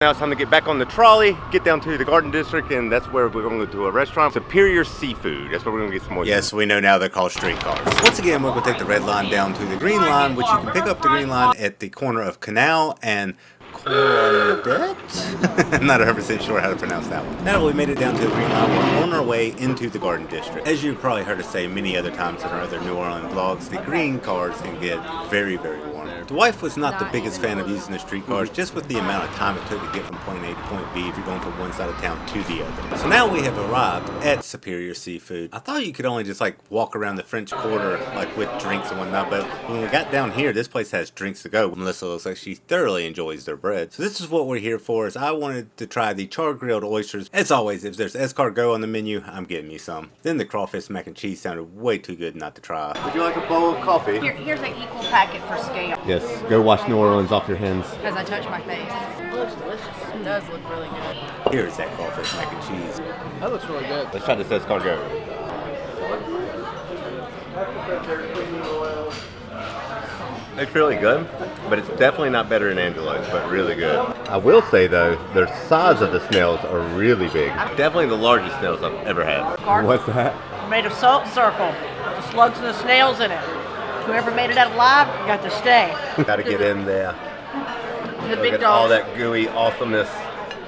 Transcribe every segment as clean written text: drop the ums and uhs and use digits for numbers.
Now it's time to get back on the trolley, get down to the Garden District, and that's where we're going to go to a restaurant. Superior Seafood. That's where we're going to get some more. Yes, we know now they're called streetcars. Once again, we're going to take the red line down to the green line, which you can pick up the green line at the corner of Canal and Cornette? I'm not 100% sure how to pronounce that one. Now that we made it down to the green line, we're on our way into the Garden District. As you've probably heard us say many other times in our other New Orleans vlogs, the green cars can get very, very warm. The wife was not the biggest fan of using the streetcars, just with the amount of time it took to get from point A to point B if you're going from one side of town to the other. So now we have arrived at Superior Seafood. I thought you could only just like walk around the French Quarter like with drinks and whatnot, but when we got down here, this place has drinks to go. Melissa looks like she thoroughly enjoys their bread. So this is what we're here for, is I wanted to try the Charbroiled Oysters. As always, if there's escargot on the menu, I'm getting me some. Then the Crawfish Mac and Cheese sounded way too good not to try. Would you like a bowl of coffee? Here's an equal packet for scale. Yes, go wash New Orleans off your hands. As I touch my face. It looks delicious. It does look really good. Here's that Crawfish Mac and Cheese. That looks really good. Let's try this escargot. It's really good, but it's definitely not better than Angelo's, but really good. I will say though, the size of the snails are really big. Definitely the largest snails I've ever had. What's that? Made of salt circle. The slugs and the snails in it. Whoever made it out alive got to stay. Gotta get in there. The Look big at all dogs. that gooey awesomeness.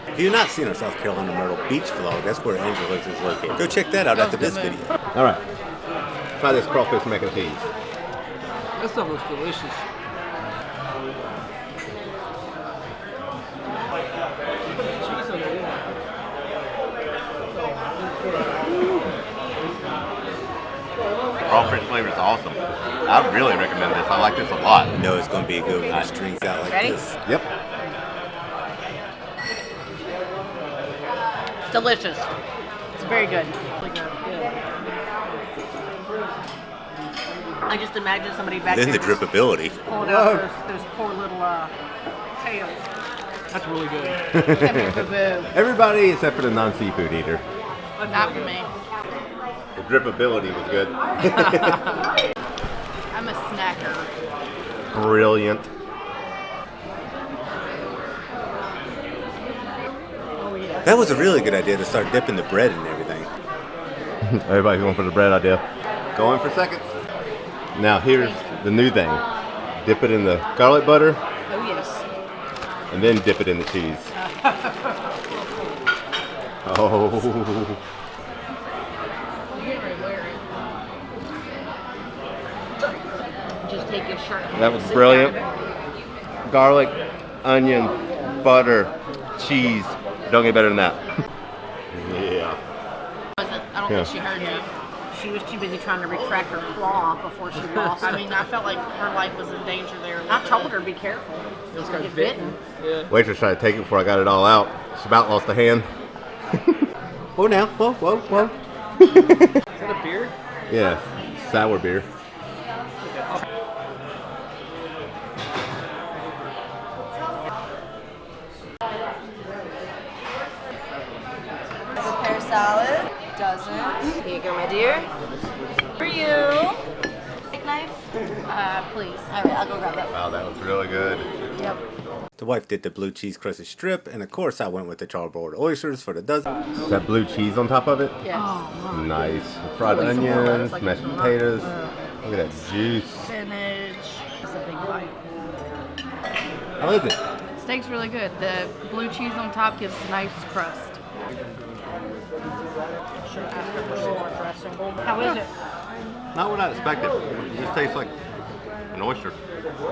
If you've not seen our South Carolina Myrtle Beach vlog, that's where Angelo's is located. Go check that out after this video. All right, try this crawfish mac and cheese. That stuff looks delicious. Crawfish flavor is awesome. I really recommend this. I like this a lot. You know it's going to be good when it strings out like Ready? this. Yep. Delicious. It's very good. I just imagine somebody back Then the there drippability. pulling out those poor little tails. That's really good. Boo-boo. Everybody except for the non-seafood eater. Not for me. The drippability was good. I'm a snacker. Brilliant. Oh yeah. That was a really good idea to start dipping the bread and everything. Everybody's going for the bread idea. Going for seconds. Now here's the new thing. Dip it in the garlic butter, Oh yes. and then dip it in the cheese. Oh. Just take your shirt. That was brilliant. Garlic, onion, butter, cheese. Don't get better than that. Yeah. I don't think she heard me. She was too busy trying to retract her claw before she lost. I mean, I felt like her life was in danger there. I told her to be careful. It was Get bitten. Yeah. Waitress tried to take it before I got it all out. She about lost a hand. Whoa now. Whoa, whoa, whoa. Is that a beer? Yeah, sour beer. Prepare salad. Doesn't. Here you go, my dear. For you. Steak knife? Please. All right, I'll go grab that. Wow, that was really good. Yep. The wife did the blue cheese crusted strip, and of course I went with the charbroiled oysters for the dozen. Is that blue cheese on top of it? Yes. Nice. Fried onions, mashed potatoes. Look at that juice. Spinach. It's a big bite. How is it? Steak's really good. The blue cheese on top gives a nice crust. How is it? Not what I expected. It just tastes like an oyster.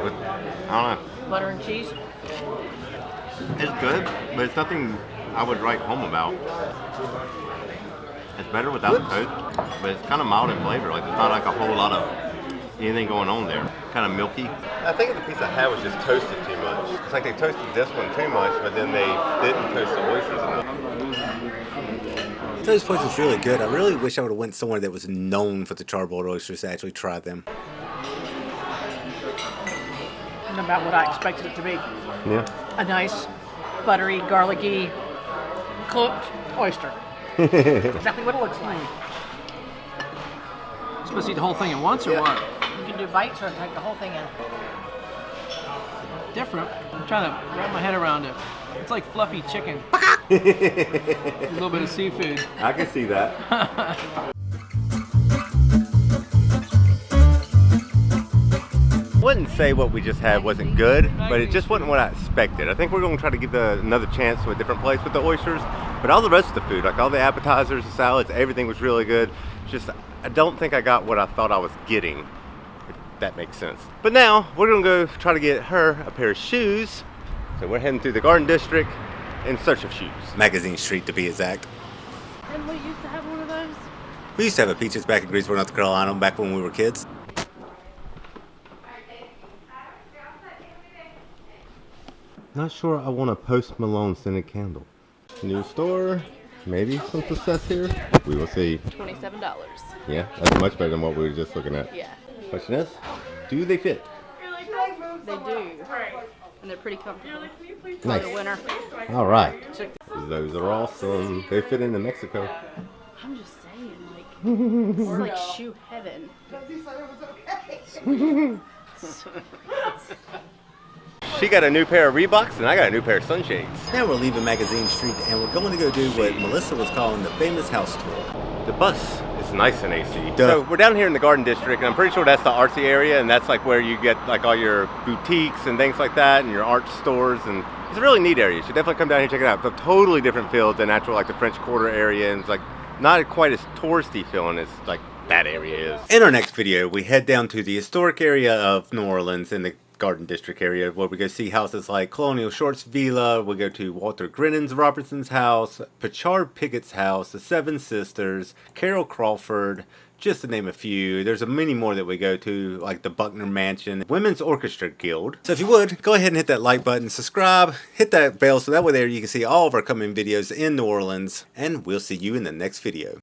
With, I don't know. Butter and cheese? It's good, but it's nothing I would write home about. It's better without the toast, but it's kind of mild in flavor. Like there's not like a whole lot of anything going on there. Kind of milky. I think the piece I had was just toasted too much. It's like they toasted this one too much, but then they didn't toast the oysters enough. This place is really good. I really wish I would have went somewhere that was known for the charbroiled oysters to actually try them. About what I expected it to be. Yeah. A nice, buttery, garlicky, cooked oyster. Exactly what it looks like. You're supposed to eat the whole thing at once or what? You can do bites or take the whole thing in. Different. I'm trying to wrap my head around it. It's like fluffy chicken. A little bit of seafood. I can see that. Wouldn't say what we just had wasn't good, but it just wasn't what I expected. I think we're going to try to give another chance to a different place with the oysters, but all the rest of the food, like all the appetizers, the salads, everything was really good. Just, I don't think I got what I thought I was getting, if that makes sense. But now, we're going to go try to get her a pair of shoes. So we're heading through the Garden District in search of shoes. Magazine Street to be exact. Didn't we used to have one of those? We used to have a Peaches back in Greensboro, North Carolina, back when we were kids. Not sure I want a Post Malone scented candle. New store, maybe some success here. We will see. $27. Yeah, that's much better than what we were just looking at. Yeah. Question is, do they fit? They do. And they're pretty comfortable. Nice. For the winter. All right. Those are awesome. They fit into Mexico. I'm just saying, like, this is like shoe heaven. She got a new pair of Reeboks and I got a new pair of sunshades. Now we're leaving Magazine Street and we're going to go do what Melissa was calling the famous house tour. The bus is nice and AC. Duh. So we're down here in the Garden District and I'm pretty sure that's the artsy area and that's like where you get like all your boutiques and things like that and your art stores, and it's a really neat area. You should definitely come down here and check it out. It's a totally different feel than actual like the French Quarter area, and it's like not quite as touristy feeling as like that area is. In our next video, we head down to the historic area of New Orleans in the Garden District area, where we go see houses like Colonial Shorts Villa, we go to Walter Grenan's Robertson's house, Pachard Pickett's house, the Seven Sisters, Carol Crawford, just to name a few. There's many more that we go to, like the Buckner Mansion, Women's Orchestra Guild. So if you would, go ahead and hit that like button, subscribe, hit that bell so that way there you can see all of our coming videos in New Orleans, and we'll see you in the next video.